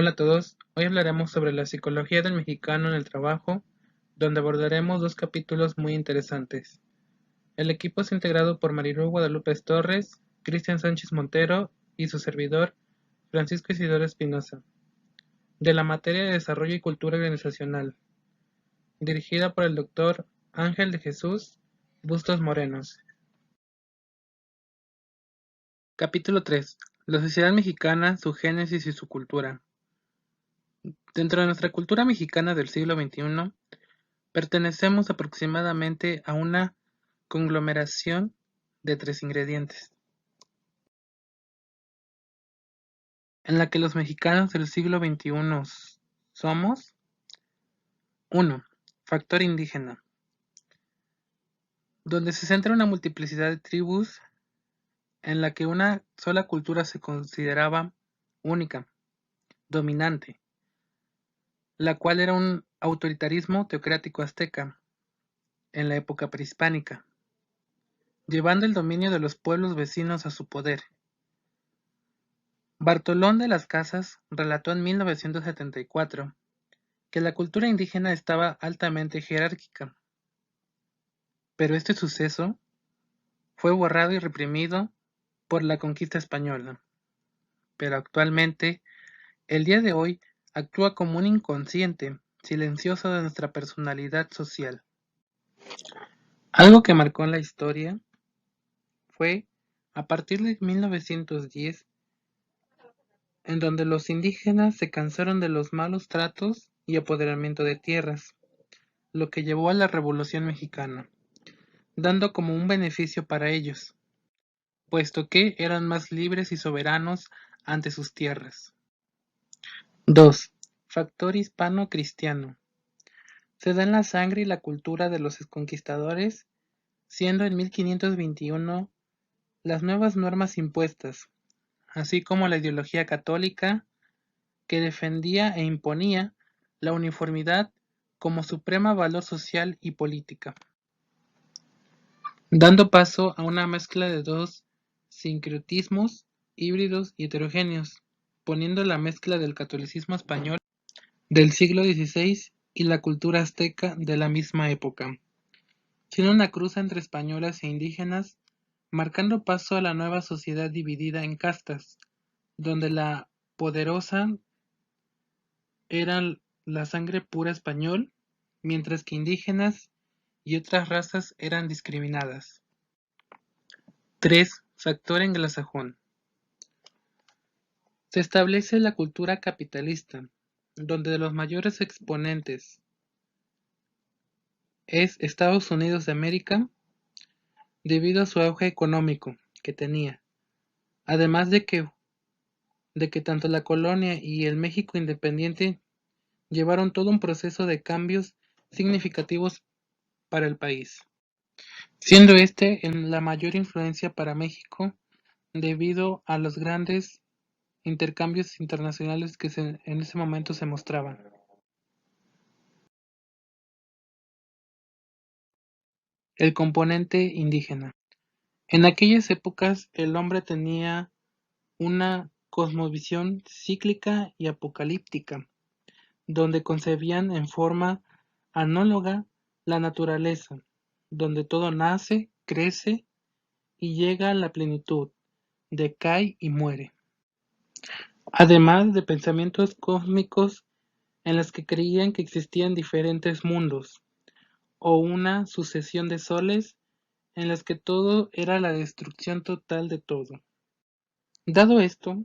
Hola a todos, hoy hablaremos sobre la psicología del mexicano en el trabajo, donde abordaremos dos capítulos muy interesantes. El equipo es integrado por Marilú Guadalupe Torres, Cristian Sánchez Montero y su servidor, Francisco Isidoro Espinosa, de la materia de Desarrollo y Cultura Organizacional, dirigida por el Dr. Ángel de Jesús Bustos Morenos. Capítulo 3. La sociedad mexicana, su génesis y su cultura. Dentro de nuestra cultura mexicana del siglo XXI, pertenecemos aproximadamente a una conglomeración de tres ingredientes, en la que los mexicanos del siglo XXI somos: 1. Factor indígena, donde se centra una multiplicidad de tribus en la que una sola cultura se consideraba única, dominante, la cual era un autoritarismo teocrático azteca en la época prehispánica, llevando el dominio de los pueblos vecinos a su poder. Bartolón de las Casas relató en 1974 que la cultura indígena estaba altamente jerárquica, pero este suceso fue borrado y reprimido por la conquista española, pero actualmente, el día de hoy, actúa como un inconsciente silencioso de nuestra personalidad social. Algo que marcó en la historia fue a partir de 1910, en donde los indígenas se cansaron de los malos tratos y apoderamiento de tierras, lo que llevó a la Revolución Mexicana, dando como un beneficio para ellos, puesto que eran más libres y soberanos ante sus tierras. 2. Factor hispano-cristiano. Se da en la sangre y la cultura de los conquistadores, siendo en 1521 las nuevas normas impuestas, así como la ideología católica que defendía e imponía la uniformidad como suprema valor social y política, dando paso a una mezcla de dos sincretismos híbridos y heterogéneos, poniendo la mezcla del catolicismo español del siglo XVI y la cultura azteca de la misma época, siendo una cruza entre españolas e indígenas, marcando paso a la nueva sociedad dividida en castas, donde la poderosa era la sangre pura español, mientras que indígenas y otras razas eran discriminadas. 3. Factor anglosajón. Se establece la cultura capitalista, donde los mayores exponentes es Estados Unidos de América, debido a su auge económico que tenía, además de que tanto la colonia y el México independiente llevaron todo un proceso de cambios significativos para el país, siendo este en la mayor influencia para México debido a los grandes intercambios internacionales que en ese momento se mostraban. El componente indígena. En aquellas épocas el hombre tenía una cosmovisión cíclica y apocalíptica, donde concebían en forma análoga la naturaleza, donde todo nace, crece y llega a la plenitud, decae y muere. Además de pensamientos cósmicos en los que creían que existían diferentes mundos, o una sucesión de soles en las que todo era la destrucción total de todo. Dado esto,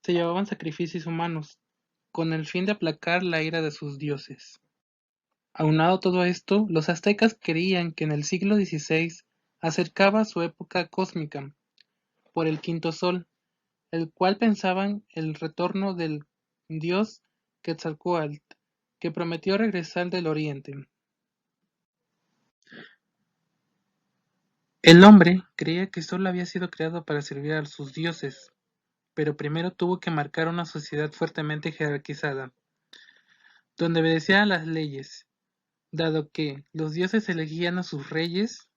se llevaban sacrificios humanos, con el fin de aplacar la ira de sus dioses. Aunado todo esto, los aztecas creían que en el siglo XVI acercaba su época cósmica, por el quinto sol, el cual pensaban el retorno del dios Quetzalcóatl, que prometió regresar del oriente. El hombre creía que solo había sido creado para servir a sus dioses, pero primero tuvo que marcar una sociedad fuertemente jerarquizada, donde obedecían las leyes, dado que los dioses elegían a sus reyes,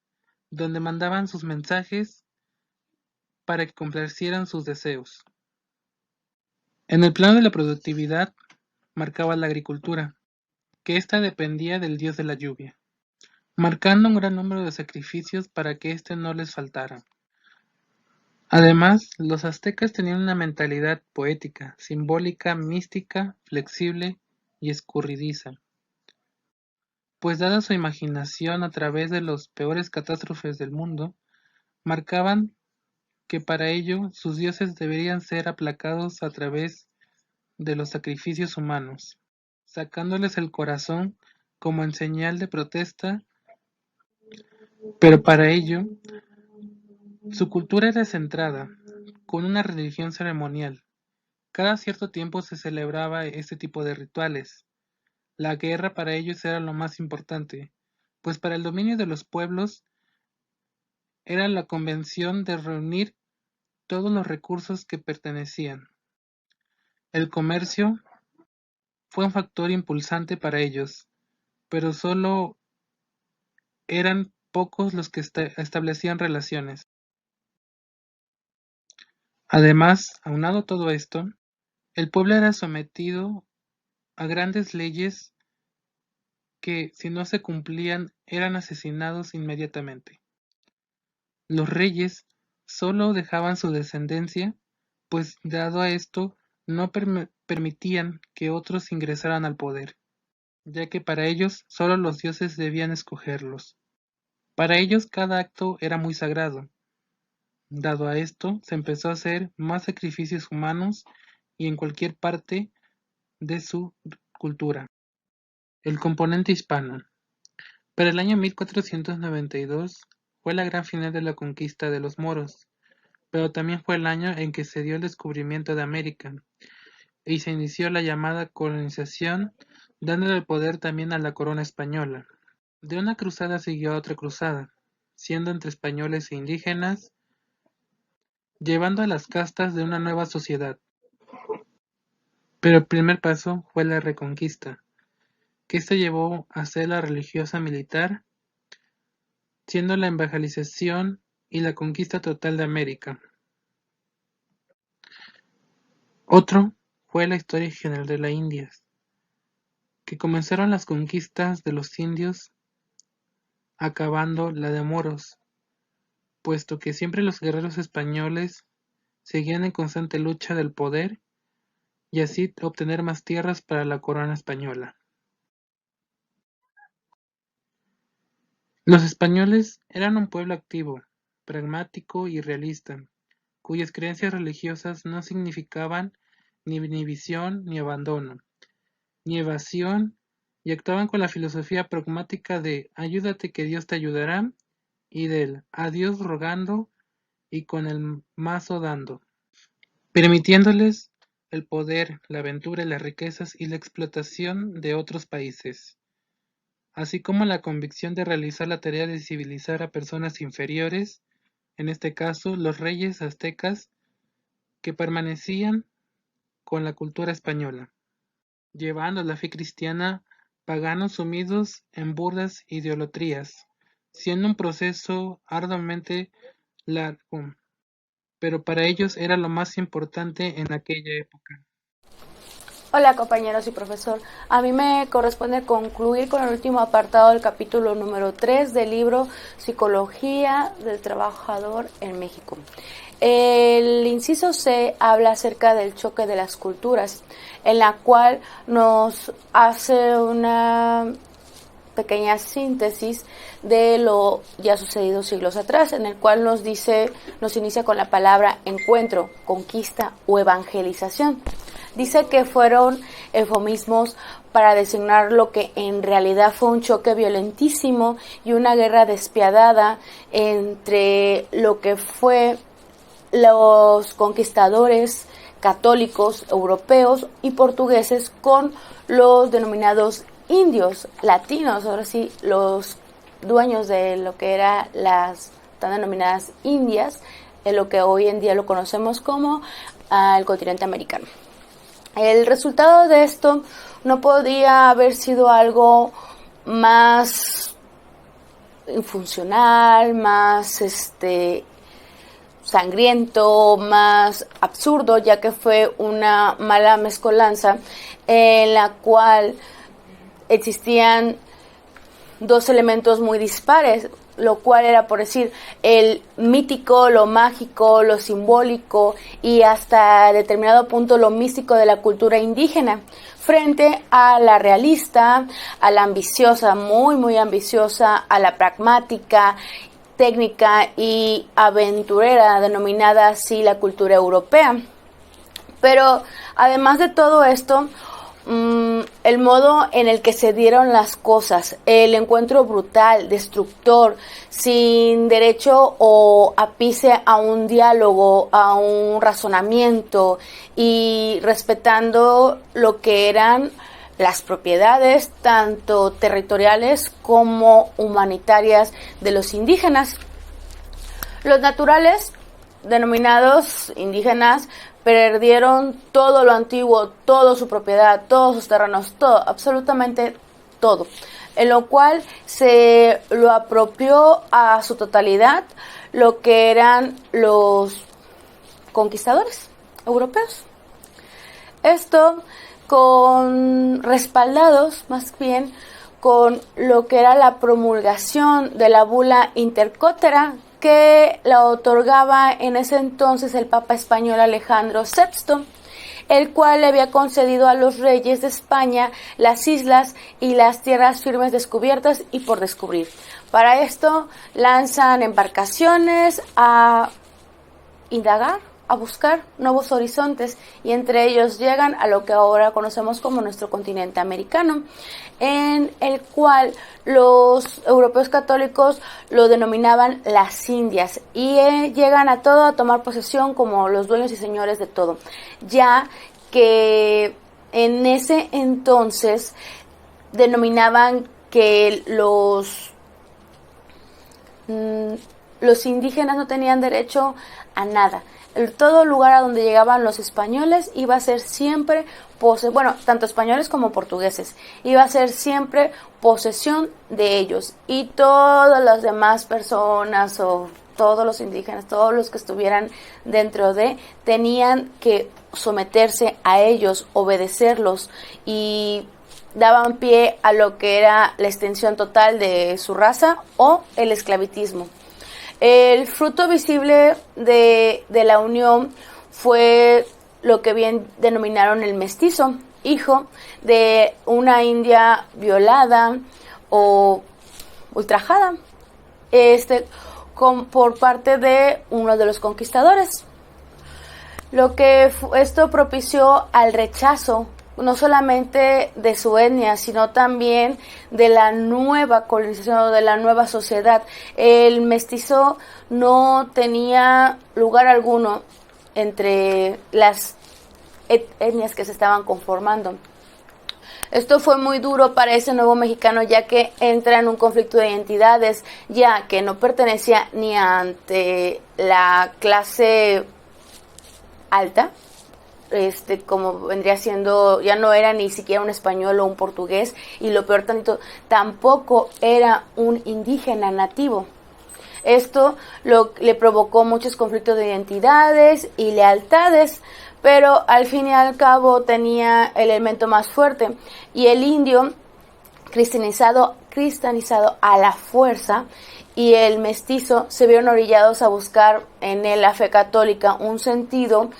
donde mandaban sus mensajes para que complacieran sus deseos. En el plano de la productividad, marcaba la agricultura, que ésta dependía del dios de la lluvia, marcando un gran número de sacrificios para que éste no les faltara. Además, los aztecas tenían una mentalidad poética, simbólica, mística, flexible y escurridiza, pues dada su imaginación a través de los peores catástrofes del mundo, marcaban que para ello sus dioses deberían ser aplacados a través de los sacrificios humanos, sacándoles el corazón como en señal de protesta, pero para ello su cultura era centrada, con una religión ceremonial. Cada cierto tiempo se celebraba este tipo de rituales. La guerra para ellos era lo más importante, pues para el dominio de los pueblos era la convención de reunir todos los recursos que pertenecían. El comercio fue un factor impulsante para ellos, pero solo eran pocos los que establecían relaciones. Además, aunado todo esto, el pueblo era sometido a grandes leyes que, si no se cumplían, eran asesinados inmediatamente. Los reyes solo dejaban su descendencia, pues dado a esto no permitían que otros ingresaran al poder, ya que para ellos solo los dioses debían escogerlos. Para ellos cada acto era muy sagrado. Dado a esto, se empezó a hacer más sacrificios humanos y en cualquier parte de su cultura. El componente hispano. Para el año 1492 fue la gran final de la conquista de los moros, pero también fue el año en que se dio el descubrimiento de América y se inició la llamada colonización, dándole el poder también a la corona española. De una cruzada siguió otra cruzada, siendo entre españoles e indígenas, llevando a las castas de una nueva sociedad. Pero el primer paso fue la reconquista, que esto llevó a ser la religiosa militar, siendo la evangelización y la conquista total de América. Otro fue la historia general de las Indias, que comenzaron las conquistas de los indios, acabando la de moros, puesto que siempre los guerreros españoles seguían en constante lucha del poder y así obtener más tierras para la corona española. Los españoles eran un pueblo activo, pragmático y realista, cuyas creencias religiosas no significaban ni inhibición ni abandono, ni evasión, y actuaban con la filosofía pragmática de ayúdate que Dios te ayudará y del a Dios rogando y con el mazo dando, permitiéndoles el poder, la aventura, las riquezas y la explotación de otros países, así como la convicción de realizar la tarea de civilizar a personas inferiores, en este caso los reyes aztecas, que permanecían con la cultura española, llevando la fe cristiana paganos sumidos en burdas idolatrías, siendo un proceso arduamente largo, pero para ellos era lo más importante en aquella época. Hola compañeros y profesor, a mí me corresponde concluir con el último apartado del capítulo número 3 del libro Psicología del Trabajador en México. El inciso C habla acerca del choque de las culturas, en la cual nos hace una pequeña síntesis de lo ya sucedido siglos atrás, en el cual nos inicia con la palabra encuentro, conquista o evangelización. Dice que fueron eufemismos para designar lo que en realidad fue un choque violentísimo y una guerra despiadada entre lo que fue los conquistadores católicos europeos y portugueses con los denominados indios latinos, ahora sí, los dueños de lo que eran las tan denominadas Indias, en lo que hoy en día lo conocemos como el continente americano. El resultado de esto no podía haber sido algo más funcional, más sangriento, más absurdo, ya que fue una mala mezcolanza en la cual existían dos elementos muy dispares, lo cual era, por decir, el mítico, lo mágico, lo simbólico y hasta determinado punto lo místico de la cultura indígena, frente a la realista, a la ambiciosa, muy muy ambiciosa, a la pragmática, técnica y aventurera, denominada así la cultura europea. Pero además de todo esto, el modo en el que se dieron las cosas, el encuentro brutal, destructor, sin derecho o ápice a un diálogo, a un razonamiento y respetando lo que eran las propiedades tanto territoriales como humanitarias de los indígenas. Los naturales, denominados indígenas, perdieron todo lo antiguo, toda su propiedad, todos sus terrenos, todo, absolutamente todo, en lo cual se lo apropió a su totalidad lo que eran los conquistadores europeos. Esto con respaldados más bien con lo que era la promulgación de la bula intercótera que la otorgaba en ese entonces el Papa español Alejandro VI, el cual le había concedido a los reyes de España las islas y las tierras firmes descubiertas y por descubrir. Para esto lanzan embarcaciones a indagar, a buscar nuevos horizontes y entre ellos llegan a lo que ahora conocemos como nuestro continente americano, en el cual los europeos católicos lo denominaban las Indias y llegan a todo a tomar posesión como los dueños y señores de todo, ya que en ese entonces denominaban que los indígenas no tenían derecho a nada. Todo lugar a donde llegaban los españoles iba a ser siempre tanto españoles como portugueses, iba a ser siempre posesión de ellos y todas las demás personas o todos los indígenas, todos los que estuvieran dentro tenían que someterse a ellos, obedecerlos y daban pie a lo que era la extensión total de su raza o el esclavitismo. El fruto visible de la unión fue lo que bien denominaron el mestizo, hijo de una india violada o ultrajada por parte de uno de los conquistadores. Lo que esto propició al rechazo no solamente de su etnia, sino también de la nueva colonización, de la nueva sociedad. El mestizo no tenía lugar alguno entre las etnias que se estaban conformando. Esto fue muy duro para ese nuevo mexicano, ya que entra en un conflicto de identidades, ya que no pertenecía ni ante la clase alta, como vendría siendo, ya no era ni siquiera un español o un portugués, y lo peor tampoco era un indígena nativo. Esto le provocó muchos conflictos de identidades y lealtades, pero al fin y al cabo tenía el elemento más fuerte, y el indio cristianizado a la fuerza y el mestizo se vieron orillados a buscar en la fe católica un sentido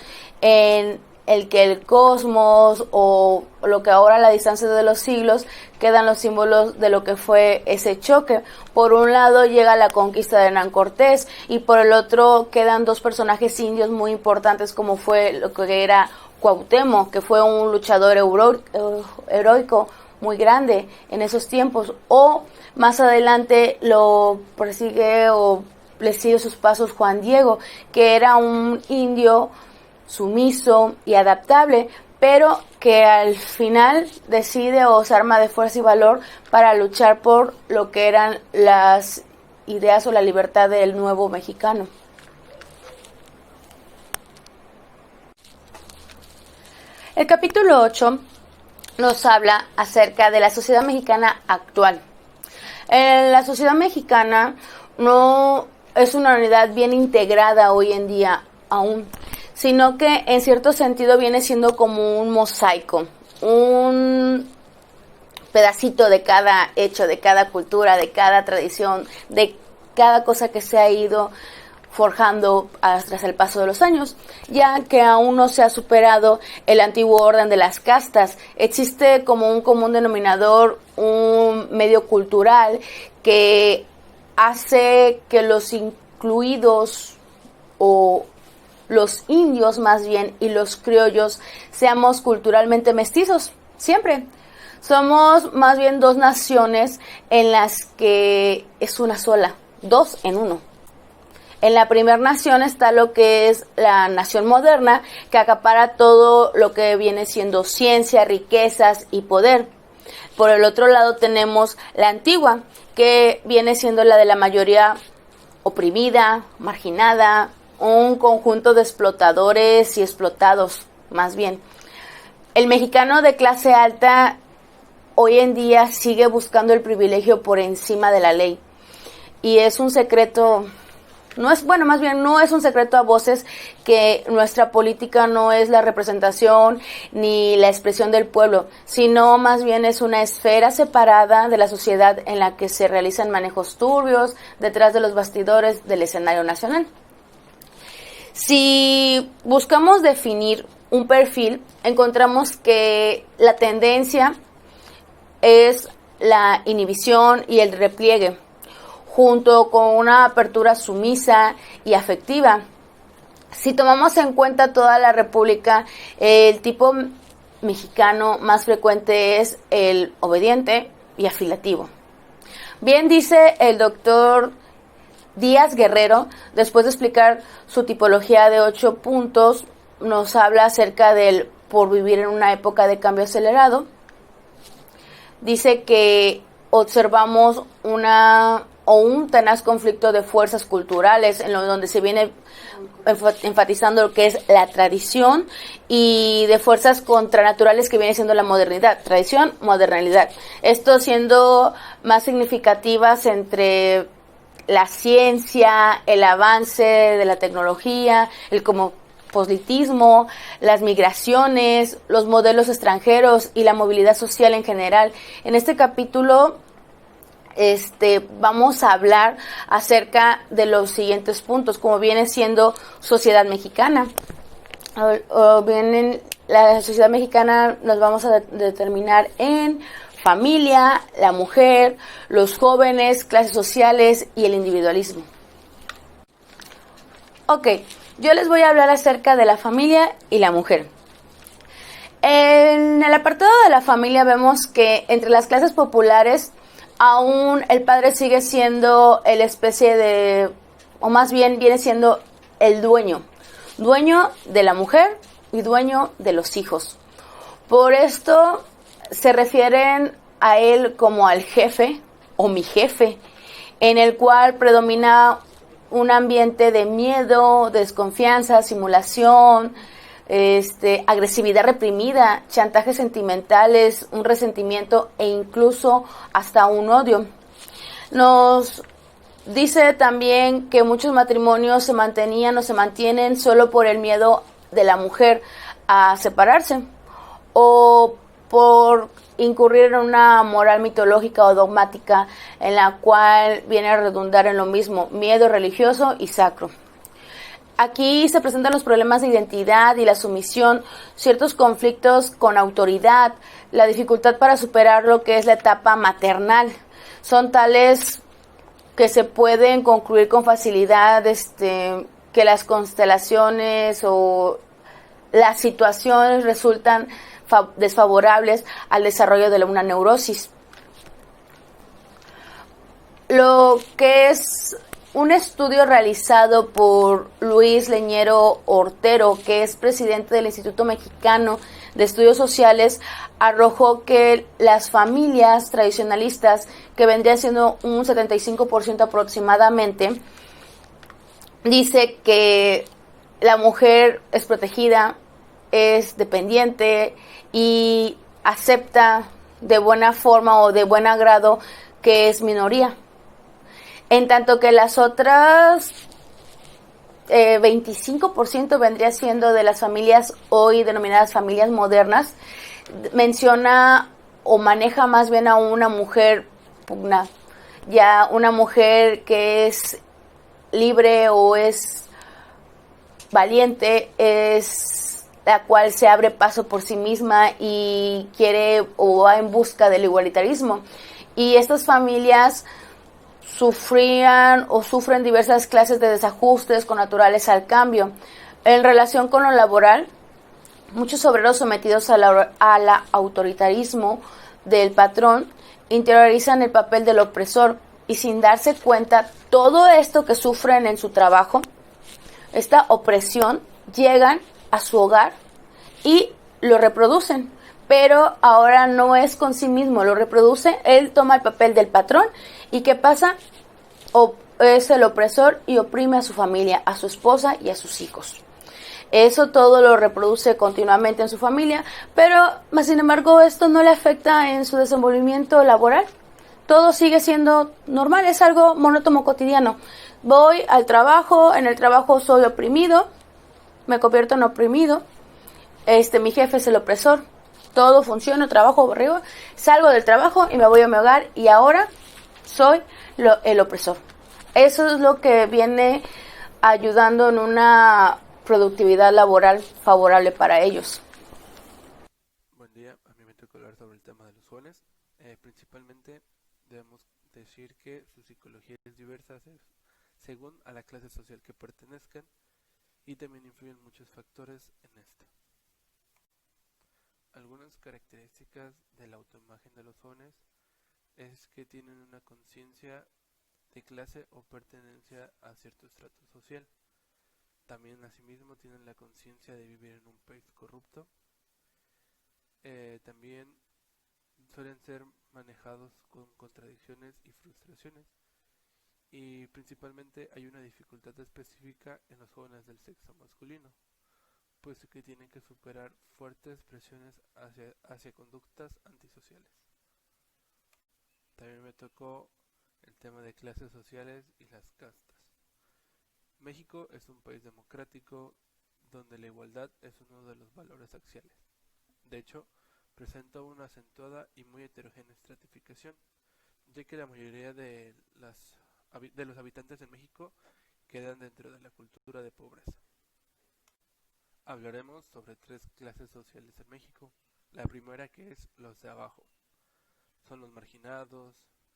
en el que el cosmos o lo que ahora a la distancia de los siglos quedan los símbolos de lo que fue ese choque. Por un lado llega la conquista de Hernán Cortés y por el otro quedan dos personajes indios muy importantes como fue lo que era Cuauhtémoc, que fue un luchador heroico muy grande en esos tiempos, o más adelante lo persigue o le sigue sus pasos Juan Diego, que era un indio sumiso y adaptable, pero que al final decide o se arma de fuerza y valor para luchar por lo que eran las ideas o la libertad del nuevo mexicano. El capítulo 8 nos habla acerca de la sociedad mexicana actual. La sociedad mexicana no es una unidad bien integrada hoy en día aún, sino que en cierto sentido viene siendo como un mosaico, un pedacito de cada hecho, de cada cultura, de cada tradición, de cada cosa que se ha ido forjando tras el paso de los años, ya que aún no se ha superado el antiguo orden de las castas. Existe como un común denominador, un medio cultural que hace que los incluidos o los indios más bien y los criollos seamos culturalmente mestizos, siempre. Somos más bien dos naciones en las que es una sola, dos en uno. En la primera nación está lo que es la nación moderna, que acapara todo lo que viene siendo ciencia, riquezas y poder. Por el otro lado tenemos la antigua, que viene siendo la de la mayoría oprimida, marginada, un conjunto de explotadores y explotados, más bien. El mexicano de clase alta hoy en día sigue buscando el privilegio por encima de la ley. Y es un secreto, no es un secreto a voces que nuestra política no es la representación ni la expresión del pueblo, sino más bien es una esfera separada de la sociedad en la que se realizan manejos turbios detrás de los bastidores del escenario nacional. Si buscamos definir un perfil, encontramos que la tendencia es la inhibición y el repliegue, junto con una apertura sumisa y afectiva. Si tomamos en cuenta toda la República, el tipo mexicano más frecuente es el obediente y afilativo. Bien dice el doctor Díaz Guerrero, después de explicar su tipología de 8 puntos, nos habla acerca del por vivir en una época de cambio acelerado. Dice que observamos un tenaz conflicto de fuerzas culturales en donde se viene enfatizando lo que es la tradición y de fuerzas contranaturales que viene siendo la modernidad, tradición, modernidad. Esto siendo más significativas entre la ciencia, el avance de la tecnología, el cosmopolitismo, las migraciones, los modelos extranjeros y la movilidad social en general. En este capítulo vamos a hablar acerca de los siguientes puntos, como viene siendo sociedad mexicana. La sociedad mexicana nos vamos a determinar en familia, la mujer, los jóvenes, clases sociales y el individualismo. Ok, yo les voy a hablar acerca de la familia y la mujer. En el apartado de la familia vemos que entre las clases populares aún el padre sigue siendo el especie de, o más bien viene siendo el dueño de la mujer y dueño de los hijos. Por esto se refieren a él como al jefe o mi jefe, en el cual predomina un ambiente de miedo, desconfianza, simulación, agresividad reprimida, chantajes sentimentales, un resentimiento e incluso hasta un odio. Nos dice también que muchos matrimonios se mantenían o se mantienen solo por el miedo de la mujer a separarse o por incurrir en una moral mitológica o dogmática en la cual viene a redundar en lo mismo, miedo religioso y sacro. Aquí se presentan los problemas de identidad y la sumisión, ciertos conflictos con autoridad, la dificultad para superar lo que es la etapa maternal. Son tales que se pueden concluir con facilidad, que las constelaciones o las situaciones resultan desfavorables al desarrollo de una neurosis. Lo que es un estudio realizado por Luis Leñero Ortero, que es presidente del Instituto Mexicano de Estudios Sociales, arrojó que las familias tradicionalistas, que vendrían siendo un 75% aproximadamente, dice que la mujer es protegida, es dependiente y acepta de buena forma o de buen agrado que es minoría. En tanto que las otras 25% vendría siendo de las familias hoy denominadas familias modernas, menciona o maneja más bien a una mujer pugna, ya una mujer que es libre o es valiente, es la cual se abre paso por sí misma y quiere o va en busca del igualitarismo. Y estas familias sufrían o sufren diversas clases de desajustes connaturales al cambio. En relación con lo laboral, muchos obreros sometidos al autoritarismo del patrón interiorizan el papel del opresor y sin darse cuenta todo esto que sufren en su trabajo, esta opresión, llegan a su hogar y lo reproducen. Pero ahora no es con sí mismo, lo reproduce, él toma el papel del patrón y ¿qué pasa? Es el opresor y oprime a su familia, a su esposa y a sus hijos. Eso todo lo reproduce continuamente en su familia, pero más sin embargo esto no le afecta en su desenvolvimiento laboral. Todo sigue siendo normal, es algo monótono cotidiano. Voy al trabajo, en el trabajo soy oprimido, me convierto en oprimido, mi jefe es el opresor, todo funciona, trabajo arriba, salgo del trabajo y me voy a mi hogar y ahora soy el opresor. Eso es lo que viene ayudando en una productividad laboral favorable para ellos. Buen día, a mí me toca hablar sobre el tema de los jóvenes. Principalmente debemos decir que su psicología es diversa según a la clase social que pertenezcan y también influyen muchos factores en esta. Algunas características de la autoimagen de los jóvenes es que tienen una conciencia de clase o pertenencia a cierto estrato social. También asimismo tienen la conciencia de vivir en un país corrupto. También suelen ser manejados con contradicciones y frustraciones. Y principalmente hay una dificultad específica en los jóvenes del sexo masculino, pues que tienen que superar fuertes presiones hacia conductas antisociales. También me tocó el tema de clases sociales y las castas. México es un país democrático donde la igualdad es uno de los valores axiales. De hecho, presenta una acentuada y muy heterogénea estratificación, ya que la mayoría de los habitantes de México quedan dentro de la cultura de pobreza. Hablaremos sobre tres clases sociales en México. La primera, que es los de abajo. Son los marginados,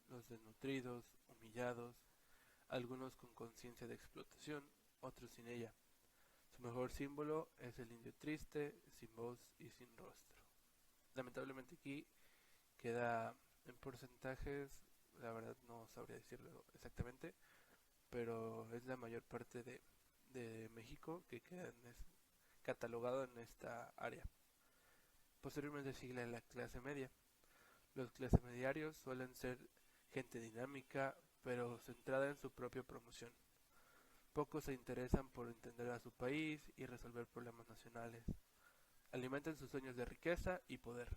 los desnutridos, humillados, algunos con conciencia de explotación, otros sin ella. Su mejor símbolo es el indio triste, sin voz y sin rostro. Lamentablemente aquí queda en porcentajes, la verdad no sabría decirlo exactamente, pero es la mayor parte de México que queda catalogado en esta área. Posteriormente sigue la clase media. Los clases mediarios suelen ser gente dinámica, pero centrada en su propia promoción. Pocos se interesan por entender a su país y resolver problemas nacionales. Alimentan sus sueños de riqueza y poder.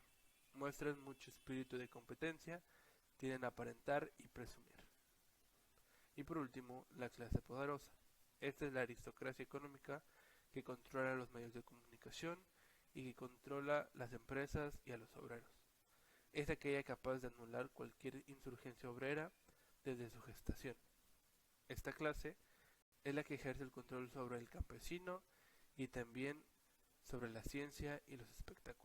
Muestran mucho espíritu de competencia, tienden a aparentar y presumir. Y por último, la clase poderosa. Esta es la aristocracia económica que controla los medios de comunicación y que controla las empresas y a los obreros. Es aquella capaz de anular cualquier insurgencia obrera desde su gestación. Esta clase es la que ejerce el control sobre el campesino y también sobre la ciencia y los espectáculos.